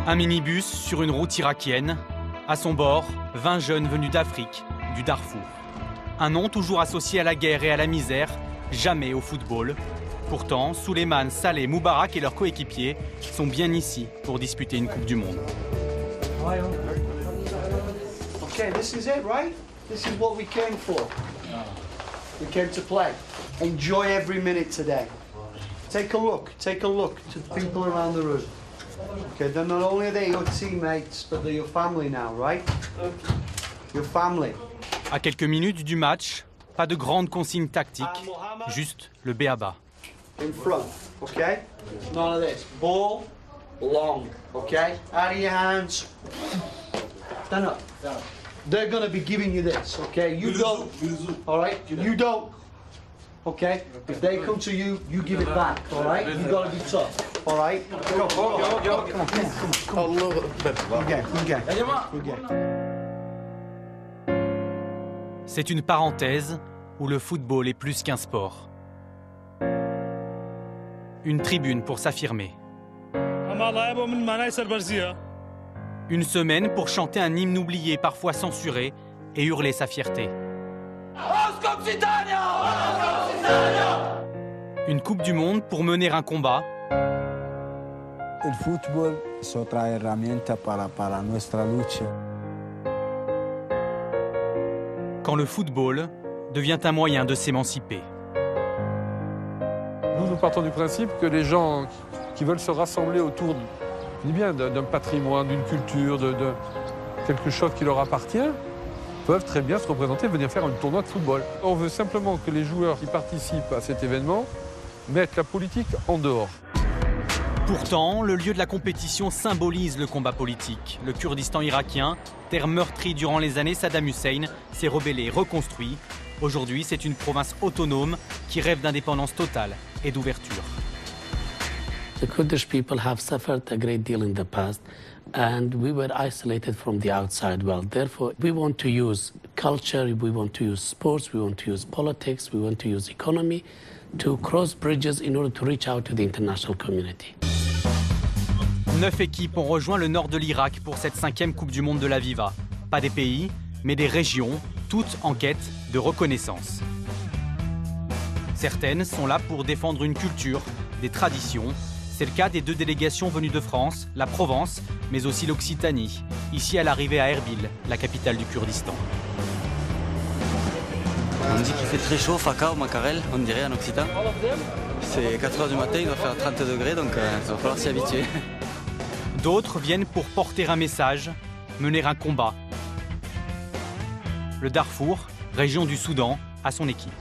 Un minibus sur une route irakienne. À son bord, 20 jeunes venus d'Afrique, du Darfour. Un nom toujours associé à la guerre et à la misère, jamais au football. Pourtant, Souleymane, Saleh, Moubarak et leurs coéquipiers sont bien ici pour disputer une Coupe du Monde. Okay, this is it, right? This is what we came for. We came to play. Enjoy every minute today. Take a look to the people around the room. Okay, then not only are they your teammates, but they're your family now, right? Your family. À quelques minutes du match, pas de grandes consignes tactiques, juste le b.a.-ba. In front, okay? None of this. Ball, long, okay? Out of your hands. Stand up. They're going to be giving you this, okay? You don't. All right? You don't. Okay? If they come to you, you give it back, all right? You've got to be tough, all right? Go. Come on. Good game. C'est une parenthèse où le football est plus qu'un sport. Une tribune pour s'affirmer. Une semaine pour chanter un hymne oublié, parfois censuré, et hurler sa fierté. Une Coupe du Monde pour mener un combat. Le football es otra herramienta para nuestra lucha. Quand le football devient un moyen de s'émanciper. Nous partons du principe que les gens qui veulent se rassembler autour d'un patrimoine, d'une culture, de quelque chose qui leur appartient, peuvent très bien se représenter, venir faire un tournoi de football. On veut simplement que les joueurs qui participent à cet événement mettent la politique en dehors. Pourtant, le lieu de la compétition symbolise le combat politique. Le Kurdistan irakien, terre meurtrie durant les années Saddam Hussein, s'est rebellé, reconstruit. Aujourd'hui, c'est une province autonome qui rêve d'indépendance totale et d'ouverture. The Kurdish people have suffered a great deal in the past, and we were isolated from the outside world. Therefore, we want to use culture, we want to use sports, we want to use politics, we want to use economy to cross bridges in order to reach out to the international community. 9 équipes ont rejoint le nord de l'Irak pour cette 5e Coupe du Monde de la Viva. Pas des pays, mais des régions, toutes en quête de reconnaissance. Certaines sont là pour défendre une culture, des traditions. C'est le cas des 2 délégations venues de France, la Provence, mais aussi l'Occitanie, ici à l'arrivée à Erbil, la capitale du Kurdistan. On dit qu'il fait très chaud, Faka ou Makarel, on dirait en occitan. C'est 4 h du matin, il va faire 30 degrés, donc il va falloir s'y habituer. D'autres viennent pour porter un message, mener un combat. Le Darfour, région du Soudan, a son équipe.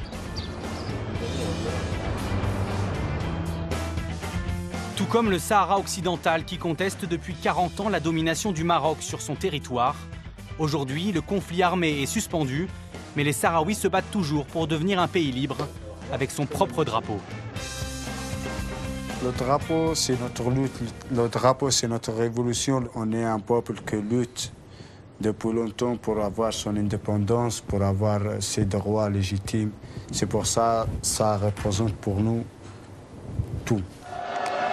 Tout comme le Sahara occidental qui conteste depuis 40 ans la domination du Maroc sur son territoire. Aujourd'hui, le conflit armé est suspendu, mais les Sahraouis se battent toujours pour devenir un pays libre, avec son propre drapeau. Le drapeau, c'est notre lutte. Le drapeau, c'est notre révolution. On est un peuple qui lutte depuis longtemps pour avoir son indépendance, pour avoir ses droits légitimes. C'est pour ça que ça représente pour nous tout.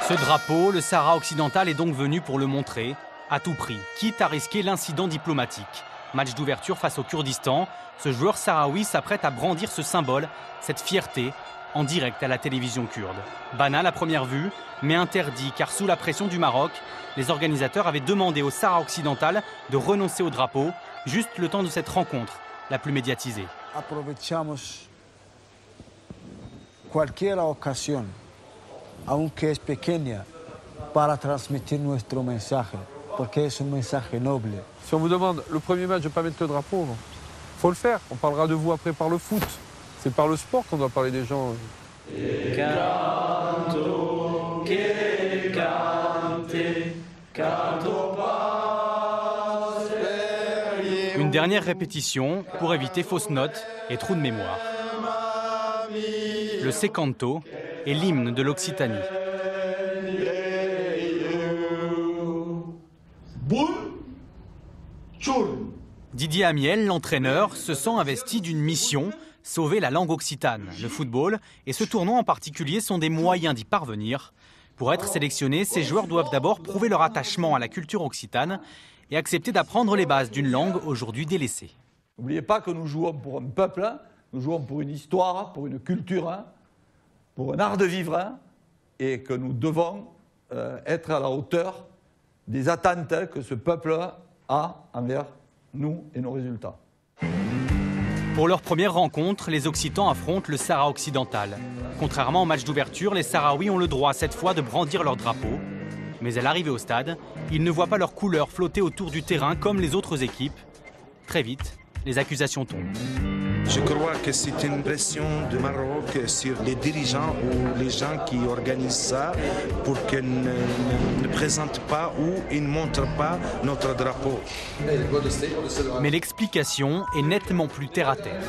Ce drapeau, le Sahara occidental est donc venu pour le montrer, à tout prix, quitte à risquer l'incident diplomatique. Match d'ouverture face au Kurdistan, ce joueur sahraoui s'apprête à brandir ce symbole, cette fierté, en direct à la télévision kurde. Banal à première vue, mais interdit car sous la pression du Maroc, les organisateurs avaient demandé au Sahara occidental de renoncer au drapeau, juste le temps de cette rencontre, la plus médiatisée. Aprovechamos cualquier ocasión, aunque es pequeña, para transmitir nuestro mensaje, porque es un mensaje noble. Si on vous demande le premier match de ne pas mettre le drapeau, il faut le faire. On parlera de vous après par le foot. C'est par le sport qu'on doit parler des gens. Une dernière répétition pour éviter fausses notes et trous de mémoire. Le secanto est l'hymne de l'Occitanie. Didier Amiel, l'entraîneur, se sent investi d'une mission, sauver la langue occitane. Le football et ce tournoi en particulier sont des moyens d'y parvenir. Pour être sélectionnés, ces joueurs doivent d'abord prouver leur attachement à la culture occitane et accepter d'apprendre les bases d'une langue aujourd'hui délaissée. N'oubliez pas que nous jouons pour un peuple, nous jouons pour une histoire, pour une culture, pour un art de vivre, et que nous devons être à la hauteur des attentes que ce peuple a envers nous et nos résultats. Pour leur première rencontre, les Occitans affrontent le Sahara occidental. Contrairement au match d'ouverture, les Sahraouis ont le droit cette fois de brandir leur drapeau. Mais à l'arrivée au stade, ils ne voient pas leurs couleurs flotter autour du terrain comme les autres équipes. Très vite, les accusations tombent. Je crois que c'est une pression du Maroc sur les dirigeants ou les gens qui organisent ça pour qu'ils ne présentent pas ou ils ne montrent pas notre drapeau. Mais l'explication est nettement plus terre à terre.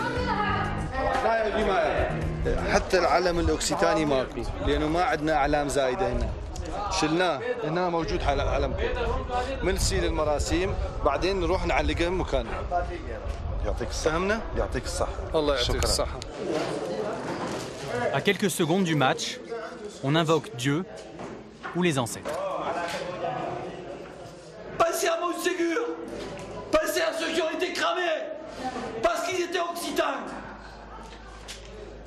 حتى العلم الأوكسيتاني ماكو لأنه ما عندنا أعلام زايدة هنا شلناه هنا موجود علمكم من نسيل المراسيم بعدين نروح نعلقه مكانه يعطيك الصحة يعطيك الصحة الله يعطيك الصحة. À quelques secondes du match, on invoque Dieu ou les ancêtres. Pensez à Montségur, pensez à ceux qui ont été cramés parce qu'ils étaient occitans.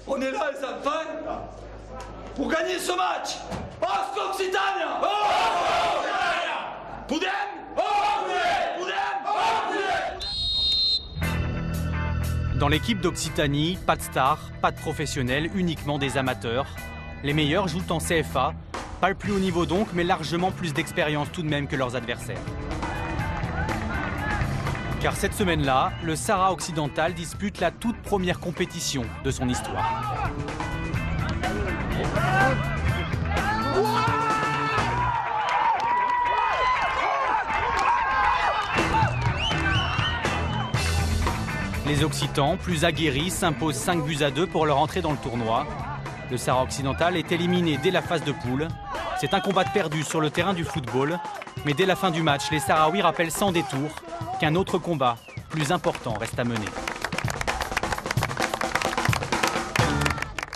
On est là, les enfants, pour gagner ce match. Osco Occitania! Podem! Dans l'équipe d'Occitanie, pas de stars, pas de professionnels, uniquement des amateurs. Les meilleurs jouent en CFA, pas le plus haut niveau donc, mais largement plus d'expérience tout de même que leurs adversaires. Car cette semaine-là, le Sahara occidental dispute la toute première compétition de son histoire. Les Occitans, plus aguerris, s'imposent 5-2 pour leur entrée dans le tournoi. Le Sahara occidental est éliminé dès la phase de poule. C'est un combat perdu sur le terrain du football. Mais dès la fin du match, les Sahraouis rappellent sans détour qu'un autre combat, plus important, reste à mener.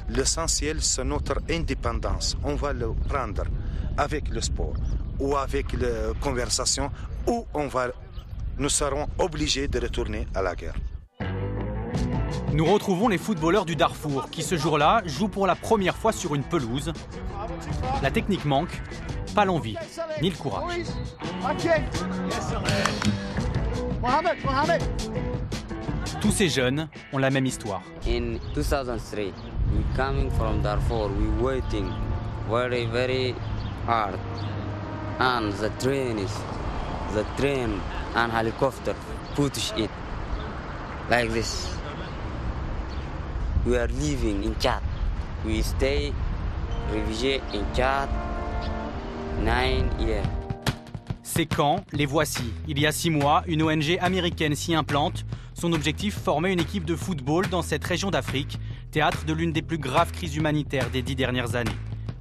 L'essentiel, c'est notre indépendance. On va le prendre avec le sport ou avec la conversation ou nous serons obligés de retourner à la guerre. Nous retrouvons les footballeurs du Darfour qui, ce jour-là, jouent pour la première fois sur une pelouse. La technique manque, pas l'envie, ni le courage. Tous ces jeunes ont la même histoire. In 2003, we coming from Darfur, we waiting very hard. And the train and helicopter push it like this. We are living in Tchad. We stay réfugiés in Tchad 9 years. Ces camps, les voici. Il y a 6 mois, une ONG américaine s'y implante. Son objectif, former une équipe de football dans cette région d'Afrique, théâtre de l'une des plus graves crises humanitaires des 10 dernières années.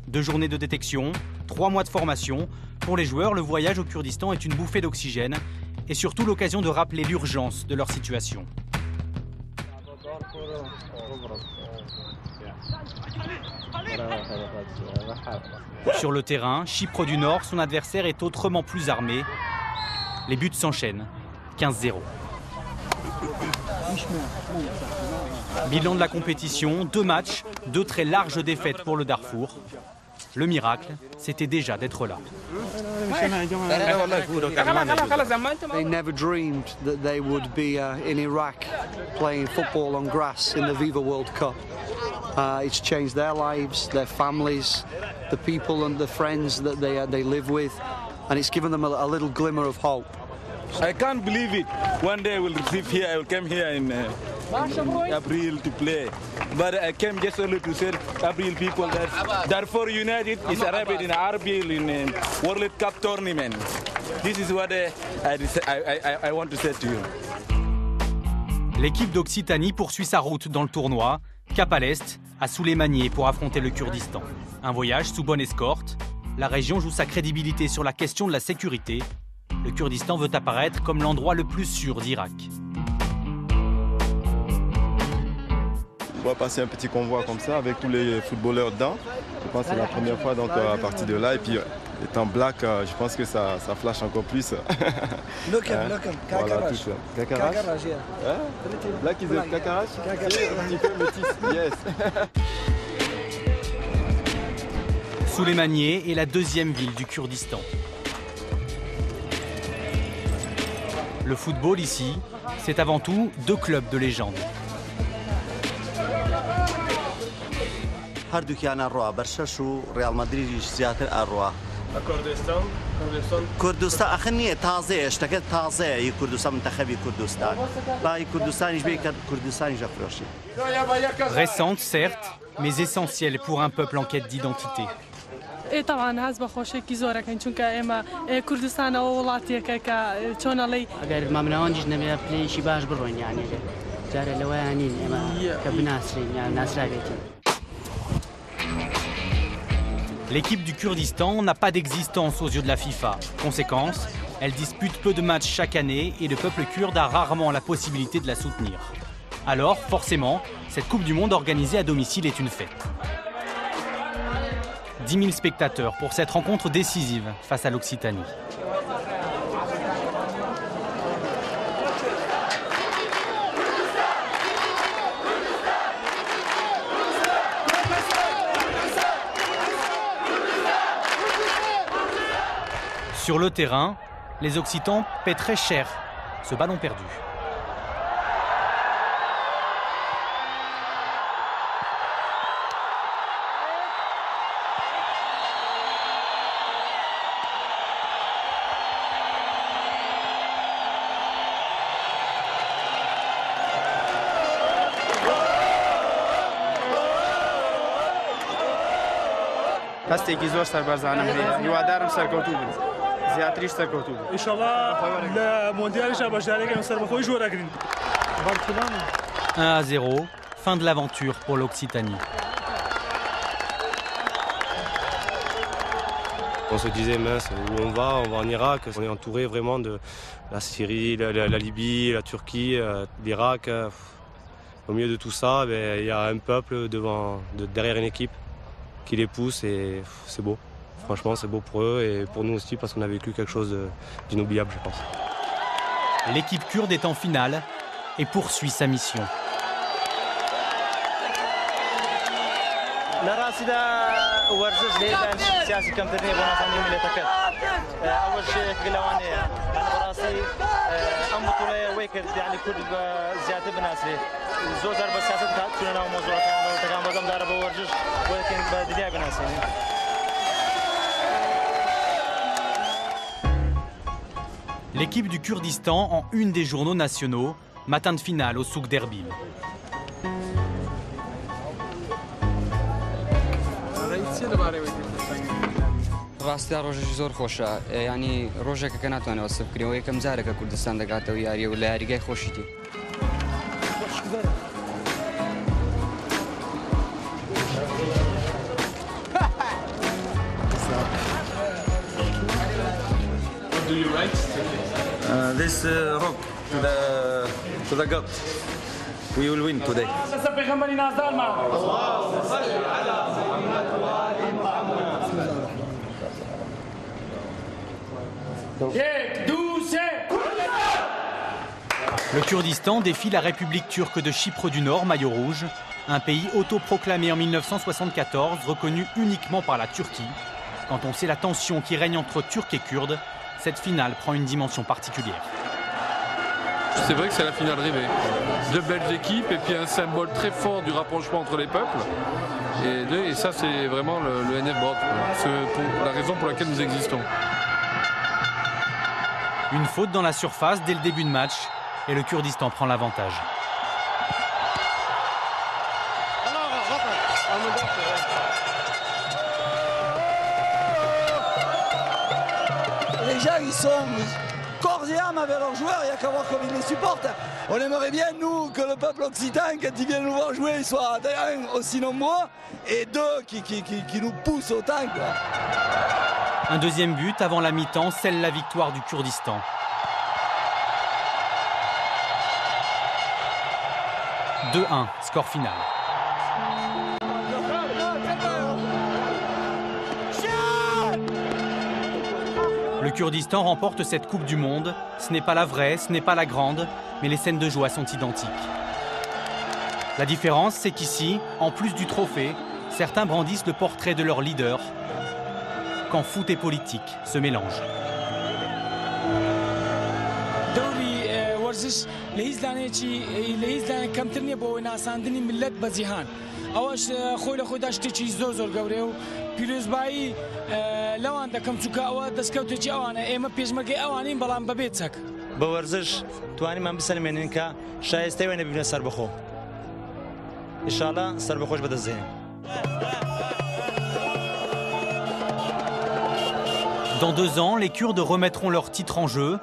2 journées de détection, 3 mois de formation. Pour les joueurs, le voyage au Kurdistan est une bouffée d'oxygène et surtout l'occasion de rappeler l'urgence de leur situation. Sur le terrain, Chypre du Nord, son adversaire est autrement plus armé. Les buts s'enchaînent, 15-0. Bilan de la compétition, 2 matchs, 2 très larges défaites pour le Darfour. Le miracle, c'était déjà d'être là. They never dreamed that they would be in Iraq playing football on grass in the Viva World Cup. It's changed their lives, their families, the people and the friends that they live with, and it's given them a little glimmer of hope. I can't believe it. One day I will receive here. I will come here in April to play. But I came just only to say, April people, that Darfur United is arriving in April in World Cup tournament. This is what I want to say to you. L'équipe d'Occitanie poursuit sa route dans le tournoi. Cap à l'est, à Souleymanié pour affronter le Kurdistan. Un voyage sous bonne escorte. La région joue sa crédibilité sur la question de la sécurité. Le Kurdistan veut apparaître comme l'endroit le plus sûr d'Irak. On va passer un petit convoi comme ça avec tous les footballeurs dedans. Je pense que c'est la première fois donc, à partir de là. Et puis étant black, je pense que ça flash encore plus. Look him. Voilà, tout Kakarash. Black is a Kakarash. Un petit peu métis, yes. Souleymaniye est la deuxième ville du Kurdistan. Le football ici, c'est avant tout 2 clubs de légende. هەردووکیان ئەڕوا بەرشەش و ڕیال مەدریدیش زیاتر ئەڕوا کوردستان ئەخر نییە تازەیە شتەکە تازەیە هی کوردستان منتەخەبی کوردستان با هی کوردستانیش بێ کە کوردستانیش ئەفرۆشی. Récente certes, mais essentielle pour un peuple en quête d'identité. طبعا هەز بە خۆشێکی زۆرەکەین چونکە ئێمە کوردستانەوە وڵاتیەکە کە چۆنەڵی ئەگەر مامناوەندیش نەبێ پلەیەکی باش بڕۆین یانی جارە لەوەیان نین ئێمە کە بناسرین یان ناسراوێتین. L'équipe du Kurdistan n'a pas d'existence aux yeux de la FIFA. Conséquence, elle dispute peu de matchs chaque année et le peuple kurde a rarement la possibilité de la soutenir. Alors, forcément, cette Coupe du Monde organisée à domicile est une fête. 10 000 spectateurs pour cette rencontre décisive face à l'Occitanie. Sur le terrain, les Occitans paient très cher ce ballon perdu. هەستێکی زۆر سەربەرزانم هەیە هیوادارم سەرکەوتوو بن زیاتریش سەرکەوتوو بن ئینشەڵڵا لە مۆندیالیشا بەشداریەکەم سەربەخۆی ژۆرەگرین. 1-0, fin de l'aventure pour l'Occitanie. On se disait, mince, où on va en Irak, on est entouré vraiment de la Syrie, la Libye, la Turquie, l'Irak. Au milieu de tout ça, il y a un peuple derrière une équipe qui les pousse et c'est beau. Franchement, c'est beau pour eux et pour nous aussi parce qu'on a vécu quelque chose d'inoubliable, je pense. L'équipe kurde est en finale et poursuit sa mission. L'équipe du Kurdistan en une des journaux nationaux, matin de finale au souk d'Erbil. ڕاستیا ڕۆژێکی زۆر خۆشە ینی ڕۆژێکە کە ناتوانێت وەسف بکرێەوە یەکەم جارێکە کوردستان دەگاتەوە یاریە و لە یاریگای خۆشیتی. Do you write? This rock to the gut. We will win today. Le Kurdistan défie la République turque de Chypre du Nord, maillot rouge, un pays autoproclamé en 1974, reconnu uniquement par la Turquie. Quand on sait la tension qui règne entre Turcs et Kurdes, cette finale prend une dimension particulière. C'est vrai que c'est la finale rêvée. Deux belles équipes et puis un symbole très fort du rapprochement entre les peuples. Et ça, c'est vraiment le NF Brod. C'est la raison pour laquelle nous existons. Une faute dans la surface dès le début de match et le Kurdistan prend l'avantage. Les gens, ils sont corps et âme avec leurs joueurs, il n'y a qu'à voir comme ils les supportent. On aimerait bien, nous, que le peuple occitan, quand il vient nous voir jouer, il soit un, aussi nombreux, et deux, qui nous poussent autant, quoi. Un deuxième but avant la mi-temps scelle la victoire du Kurdistan. « 2-1, score final. Le Kurdistan remporte cette Coupe du Monde. Ce n'est pas la vraie, ce n'est pas la grande, mais les scènes de joie sont identiques. La différence, c'est qu'ici, en plus du trophée, certains brandissent le portrait de leur leader, quand foot et politique se mélangent. بە وەرزش توانیمان بسەلمێنین کە شایستەی وێنە ببینە سەربەخۆ. ئینشاڵڵا سەربەخۆش بەدەستێنین. Dans 2 ans, les Kurdes remettront leur titre en jeu.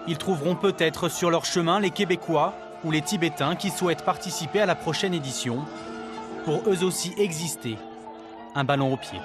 Ils trouveront peut-être sur leur chemin les Québécois ou les Tibétains qui souhaitent participer à la prochaine édition pour eux aussi exister. Un ballon au pied.